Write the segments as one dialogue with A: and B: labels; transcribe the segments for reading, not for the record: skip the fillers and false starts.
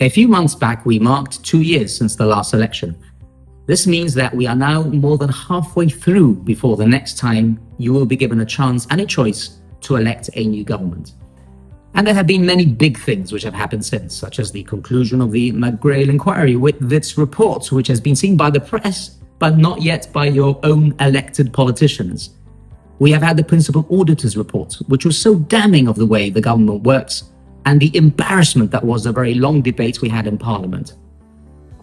A: A few months back, we marked 2 years since the last election. This means that we are now more than halfway through before the next time you will be given a chance and a choice to elect a new government. And there have been many big things which have happened since, such as the conclusion of the McGrail inquiry with its report, which has been seen by the press, but not yet by your own elected politicians. We have had the principal auditor's report, which was so damning of the way the government works, and the embarrassment that was the very long debate we had in Parliament.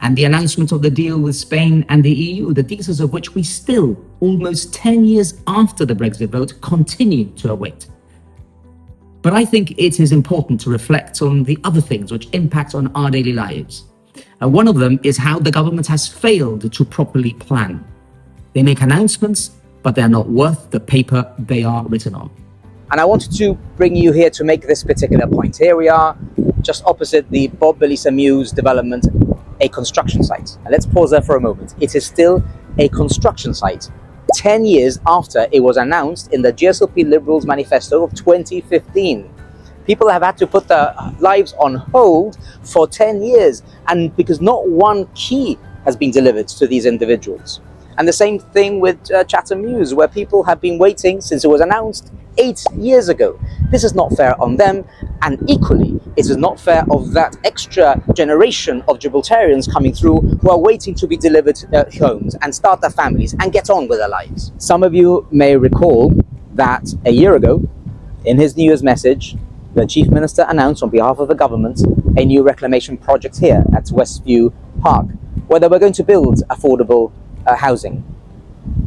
A: And the announcement of the deal with Spain and the EU, the details of which we still, almost 10 years after the Brexit vote, continue to await. But I think it is important to reflect on the other things which impact on our daily lives. And one of them is how the government has failed to properly plan. They make announcements, but they're not worth the paper they are written on.
B: And I wanted to bring you here to make this particular point. Here we are, just opposite the Bob Belisa Mews development, a construction site. And let's pause there for a moment. It is still a construction site, 10 years after it was announced in the GSLP Liberals manifesto of 2015. People have had to put their lives on hold for 10 years, and because not one key has been delivered to these individuals. And the same thing with Chatham Mews, where people have been waiting since it was announced 8 years ago. This is not fair on them, and equally, it is not fair of that extra generation of Gibraltarians coming through who are waiting to be delivered homes and start their families and get on with their lives. Some of you may recall that a year ago, in his New Year's message, the Chief Minister announced on behalf of the government a new reclamation project here at Westview Park, where they were going to build affordable housing.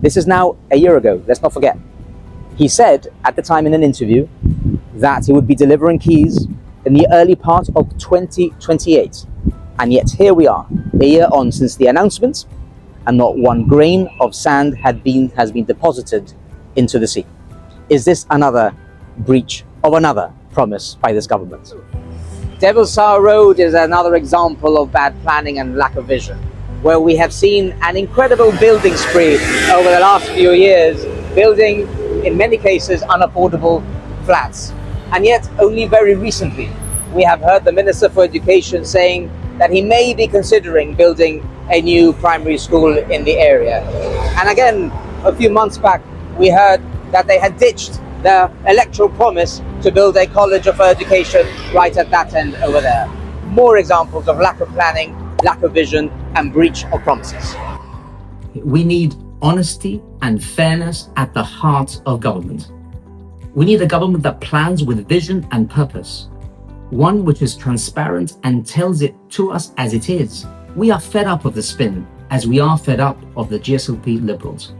B: This is now a year ago, let's not forget. He said at the time in an interview that he would be delivering keys in the early part of 2028. And yet here we are, a year on since the announcement, and not one grain of sand has been deposited into the sea. Is this another breach of another promise by this government? Devil's Tower Road is another example of bad planning and lack of vision, where we have seen an incredible building spree over the last few years, building, in many cases, unaffordable flats. And yet, only very recently, we have heard the Minister for Education saying that he may be considering building a new primary school in the area. And again, a few months back, we heard that they had ditched their electoral promise to build a college of education right at that end over there. More examples of lack of planning, lack of vision, and breach of promises.
A: We need honesty and fairness at the heart of government. We need a government that plans with vision and purpose, one which is transparent and tells it to us as it is. We are fed up of the spin, as we are fed up of the GSLP Liberals.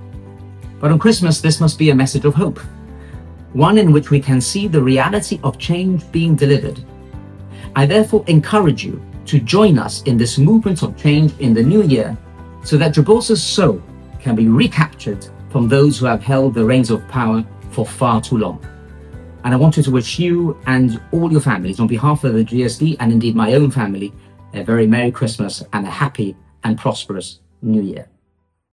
A: But on Christmas, this must be a message of hope, one in which we can see the reality of change being delivered. I therefore encourage you to join us in this movement of change in the new year, so that Gibraltar's soul can be recaptured from those who have held the reins of power for far too long. And I wanted to wish you and all your families, on behalf of the GSD and indeed my own family, a very Merry Christmas and a happy and prosperous New Year.